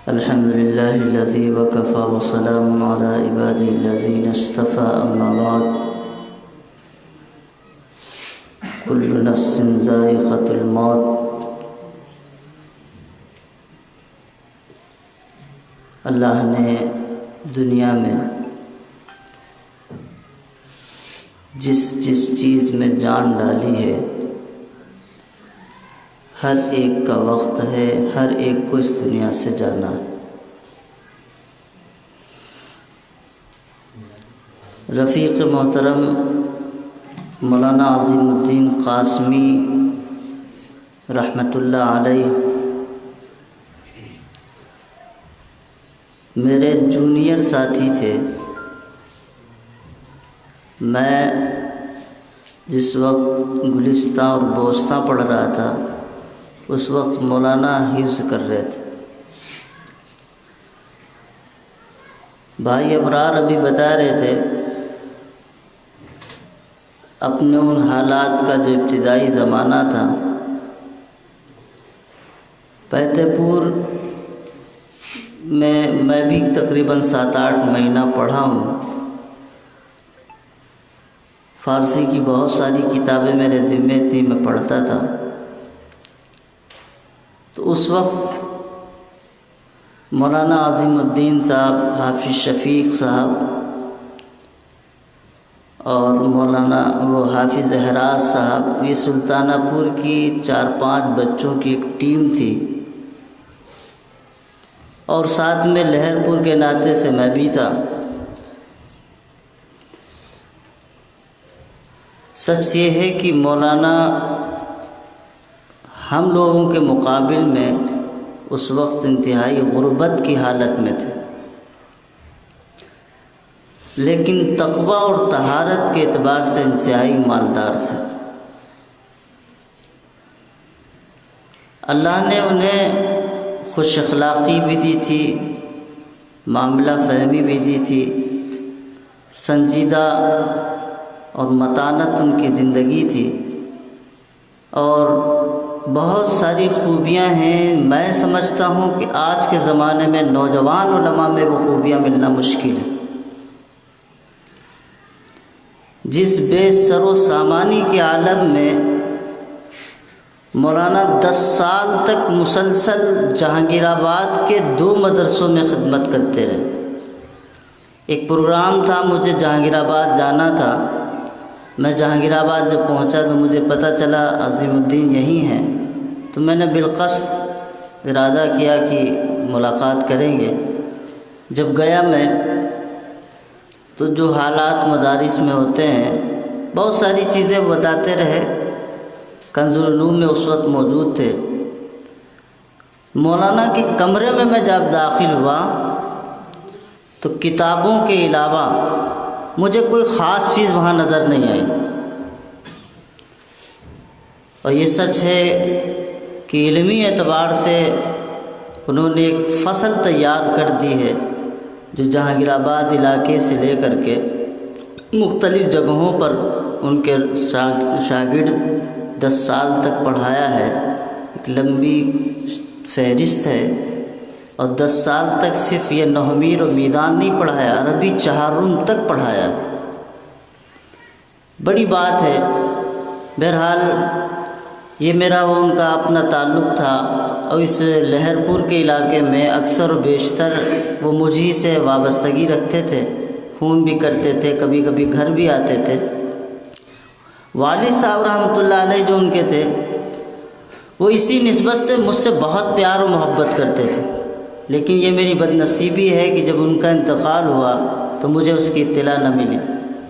الحمد لله الذي وكفى وسلام على عباده الذين اصطفى أما بعد كل نفس ذائقة الموت. اللہ نے دنیا میں جس چیز میں جان ڈالی ہے ہر ایک کا وقت ہے، ہر ایک کو اس دنیا سے جانا ہے. رفیق محترم مولانا عظیم الدین قاسمی رحمۃ اللہ علیہ میرے جونیئر ساتھی تھے. میں جس وقت گلستہ اور بوستہ پڑھ رہا تھا اس وقت مولانا حفظ کر رہے تھے. بھائی ابرار ابھی بتا رہے تھے اپنے ان حالات کا جو ابتدائی زمانہ تھا. پہتے پور میں بھی تقریباً 7-8 مہینہ پڑھا ہوں. فارسی کی بہت ساری کتابیں میرے ذمے تھیں، میں پڑھتا تھا. تو اس وقت مولانا عظیم الدین صاحب، حافظ شفیق صاحب اور مولانا حافظ احراز صاحب، یہ سلطانہ پور کی 4-5 بچوں کی ایک ٹیم تھی، اور ساتھ میں لہر پور کے ناطے سے میں بھی تھا. سچ یہ ہے کہ مولانا ہم لوگوں کے مقابل میں اس وقت انتہائی غربت کی حالت میں تھے، لیکن تقوی اور طہارت کے اعتبار سے انتہائی مالدار تھے. اللہ نے انہیں خوش اخلاقی بھی دی تھی، معاملہ فہمی بھی دی تھی، سنجیدہ اور متانت ان کی زندگی تھی، اور بہت ساری خوبیاں ہیں. میں سمجھتا ہوں کہ آج کے زمانے میں نوجوان علماء میں وہ خوبیاں ملنا مشکل ہے. جس بے سر و سامانی کے عالم میں مولانا 10 سال تک مسلسل جہانگیر آباد کے 2 مدرسوں میں خدمت کرتے رہے. ایک پروگرام تھا، مجھے جہانگیر آباد جانا تھا. میں جہانگیر آباد جب پہنچا تو مجھے پتہ چلا عظیم الدین یہی ہیں. تو میں نے بالقصد ارادہ کیا کہ ملاقات کریں گے. جب گیا میں تو جو حالات مدارس میں ہوتے ہیں بہت ساری چیزیں بتاتے رہے. کنز العلوم میں اس وقت موجود تھے. مولانا کے کمرے میں جب داخل ہوا تو کتابوں کے علاوہ مجھے کوئی خاص چیز وہاں نظر نہیں آئی. اور یہ سچ ہے کہ علمی اعتبار سے انہوں نے ایک فصل تیار کر دی ہے جو جہانگیر آباد علاقے سے لے کر کے مختلف جگہوں پر ان کے شاگرد 10 سال تک پڑھایا ہے. ایک لمبی فہرست ہے. اور 10 سال تک صرف یہ نحویر و میدان نہیں پڑھایا، عربی 4 تک پڑھایا. بڑی بات ہے. بہرحال یہ میرا وہ ان کا اپنا تعلق تھا، اور اس لہر پور کے علاقے میں اکثر و بیشتر وہ مجھے سے وابستگی رکھتے تھے، فون بھی کرتے تھے، کبھی کبھی گھر بھی آتے تھے. والد صاحب رحمۃ اللہ علیہ جو ان کے تھے وہ اسی نسبت سے مجھ سے بہت پیار و محبت کرتے تھے. لیکن یہ میری بد نصیبی ہے کہ جب ان کا انتقال ہوا تو مجھے اس کی اطلاع نہ ملی.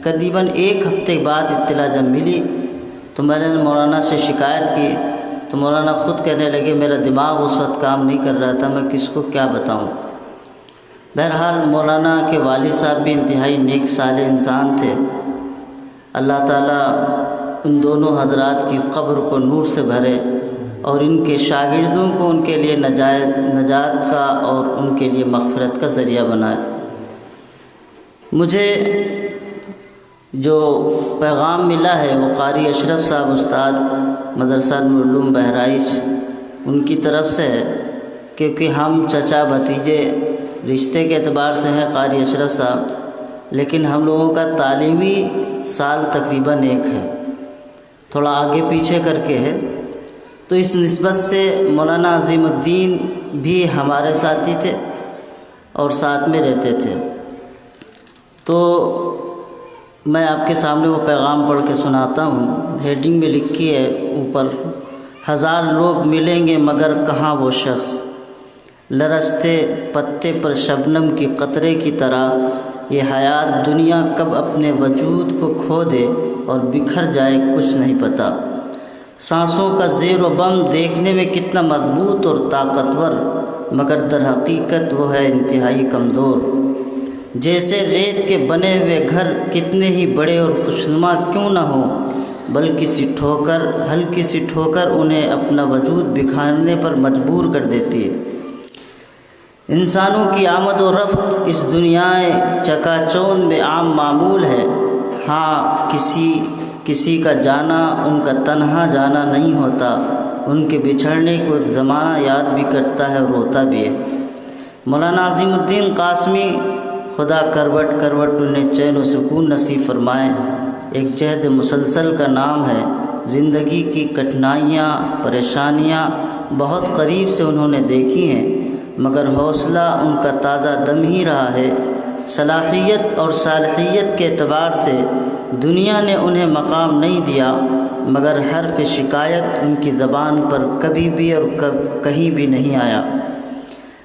قریباً 1 ہفتے بعد اطلاع جب ملی تو میں نے مولانا سے شکایت کی تو مولانا خود کہنے لگے میرا دماغ اس وقت کام نہیں کر رہا تھا، میں کس کو کیا بتاؤں. بہرحال مولانا کے والد صاحب بھی انتہائی نیک صالح انسان تھے. اللہ تعالیٰ ان دونوں حضرات کی قبر کو نور سے بھرے اور ان کے شاگردوں کو ان کے لیے نجات کا اور ان کے لیے مغفرت کا ذریعہ بنائے. مجھے جو پیغام ملا ہے وہ قاری اشرف صاحب استاد مدرسہ نور العلوم بہرائچ ان کی طرف سے ہے क्योंकि हम चचा भतीजे रिश्ते के एतबार से हैं क़ारी अशरफ साहब, लेकिन हम लोगों का तालीमी साल तकरीबन एक है, थोड़ा आगे पीछे करके है। तो इस निस्बत से मौलाना अज़ीमुद्दीन भी हमारे साथी थे और साथ में रहते थे। तो मैं आपके सामने वो पैगाम पढ़ के सुनाता हूँ। हेडिंग में लिखी है ऊपर, 1000 लोग मिलेंगे मगर कहाँ वो शख्स, लरसते पत्ते पर शबनम की कतरे की तरह ये हयात दुनिया कब अपने वजूद को खो दे और बिखर जाए कुछ नहीं पता। सांसों का ज़ेर व बम देखने में कितना मजबूत और ताकतवर, मगर दर हकीकत वो है इंतहाई कमज़ोर। जैसे रेत के बने हुए घर कितने ही बड़े और खुशनुमा क्यों न हो, बल्कि हल्की सी ठोकर उन्हें अपना वजूद बिखारने पर मजबूर कर देती है। इंसानों की आमद और रफ्त इस दुनियाए चकाचौंध में आम मामूल है। हाँ, किसी का जाना उनका तन्हा जाना नहीं होता, उनके बिछड़ने को एक ज़माना याद भी करता है और रोता भी है। मौलाना अज़ीमुद्दीन क़ासमी, खुदा करवट करवट उन्हें चैन व सुकून नसीब फरमाए, एक जहद मुसलसल का नाम है। ज़िंदगी की कठिनाइयाँ परेशानियाँ बहुत करीब से उन्होंने देखी हैं, मगर हौसला उनका ताज़ा दम ही रहा है। सलाहियत और सालहियत के एतबार से दुनिया ने उन्हें मकाम नहीं दिया, मगर हर्फ शिकायत उनकी ज़बान पर कभी भी और कहीं भी नहीं आया।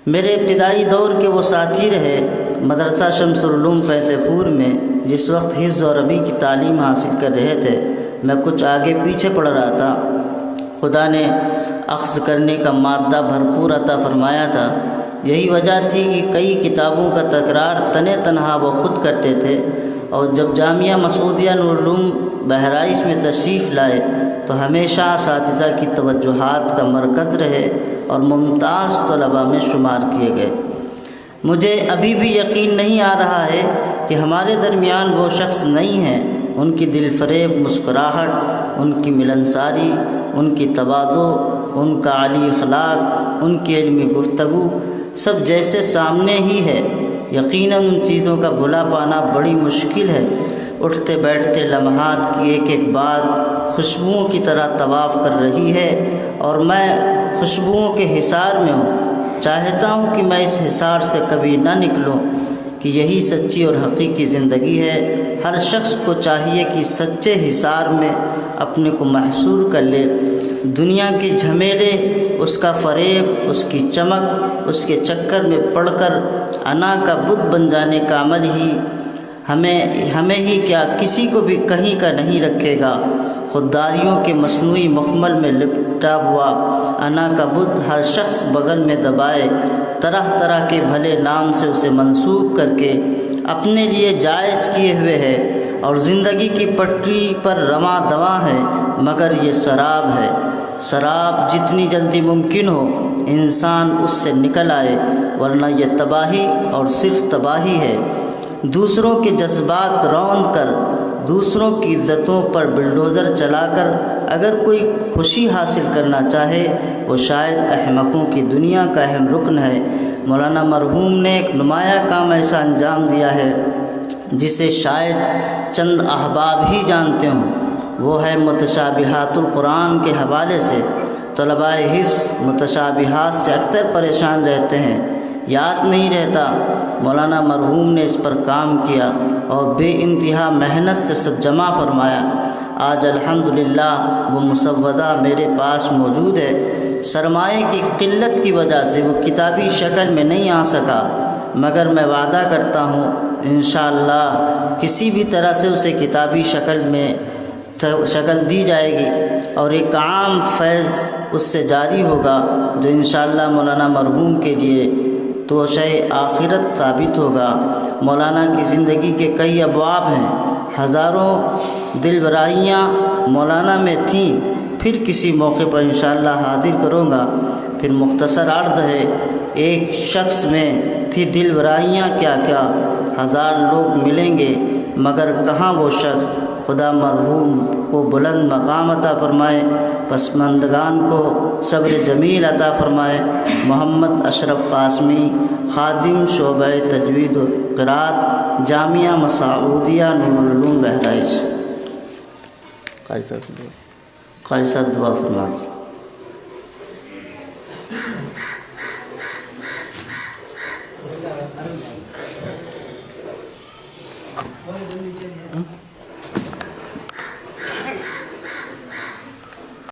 मेरे इब्तिदाई दौर के वो साथी रहे मदरसा शम्सुल उलूम फतेहपुर में। जिस वक्त हिफ्ज़ और अरबी की तालीम हासिल कर रहे थे, मैं कुछ आगे पीछे पढ़ रहा था। खुदा ने अख्ज़ करने का मादा भरपूर अता फरमाया था। यही वजह थी कि कई किताबों का तकरार तने तनहा वो ख़ुद करते थे, और जब जामिया मसूदिया नूरुल उलूम बहराइच में तशरीफ़ लाए तो हमेशा असातिज़ा की तवज्जुहात का मरकज़ रहे और मुमताज़ तलबा में शुमार किए गए। मुझे अभी भी यकीन नहीं आ रहा है कि हमारे दरमियान वो शख्स नहीं हैं। उनकी दिलफरेब मुस्कुराहट, उनकी मिलनसारी, उनकी तवाज़ु, उनका आली अखलाक, उनकी इल्मी गुफ्तगू सब जैसे सामने ही है। यकीनन उन चीज़ों का भुला पाना बड़ी मुश्किल है। उठते बैठते लम्हात की एक एक बात खुशबुओं की तरह तवाफ़ कर रही है, और मैं खुशबुओं के हिसार में हूँ। चाहता हूँ कि मैं इस हिसार से कभी ना निकलूँ, कि यही सच्ची और हकीकी ज़िंदगी है। हर शख्स को चाहिए कि सच्चे हिसार में अपने को महसूर कर ले। दुनिया के झमेले, उसका फ़रेब, उसकी चमक, उसके चक्कर में पड़कर अना का बुत बन जाने का अमल ही हमें ही क्या किसी को भी कहीं का नहीं रखेगा। खुददारियों के मसनूई मखमल में लिपटा हुआ अना का बुत हर शख्स बगल में दबाए, तरह तरह के भले नाम से उसे मंसूब करके अपने लिए जायज़ किए हुए है, और ज़िंदगी की पटरी पर रवां दवा है, मगर ये शराब है। शराब जितनी जल्दी मुमकिन हो इंसान उससे निकल आए, वरना ये तबाही और सिर्फ तबाही है। दूसरों के जज्बात रौंद कर, दूसरों की इज़्ज़तों पर बिल्डोज़र चलाकर अगर कोई खुशी हासिल करना चाहे, वो शायद अहमकों की दुनिया का अहम रुकन है। मौलाना मरहूम ने एक नुमाया काम ऐसा अंजाम दिया है जिसे शायद चंद अहबाब ही जानते हों। वो है मुतशाबिहातुल कुरान के हवाले से। तलबाए हिफ्ज़ मुतशाबिहात से अक्सर परेशान रहते हैं, याद नहीं रहता। मौलाना मरहूम ने इस पर काम किया और बेइंतहा मेहनत से सब जमा फरमाया। आज अल्हम्दुलिल्लाह वो मुसव्वदा मेरे पास मौजूद है। सरमाए की किल्लत की वजह से वो किताबी शक्ल में नहीं आ सका, मगर मैं वादा करता हूँ इंशाअल्लाह किसी भी तरह से उसे किताबी शक्ल दी जाएगी, और एक आम फैज़ उससे जारी होगा जो इंशाअल्लाह मौलाना मरहूम के लिए तो शय आखिरत साबित होगा। मौलाना की ज़िंदगी के कई अबवाब हैं, हज़ारों दिलबराहियाँ मौलाना में थीं। फिर किसी मौके पर इंशाअल्लाह हाजिर करूँगा। फिर मुख्तसर अर्ज़ है, एक शख्स में थी दिलबराहियाँ क्या क्या, 1000 लोग मिलेंगे मगर कहाँ वो शख्स। खुदा मरहूम को बुलंद मकाम अता फरमाए। پسماندگان کو صبر جمیل عطا فرمائے۔ محمد اشرف قاسمی، خادم شعبہ تجوید و قرات، جامعہ مسعودیہ نورالعلوم بہرائچ۔ قاری صاحب دعا فرمائیں۔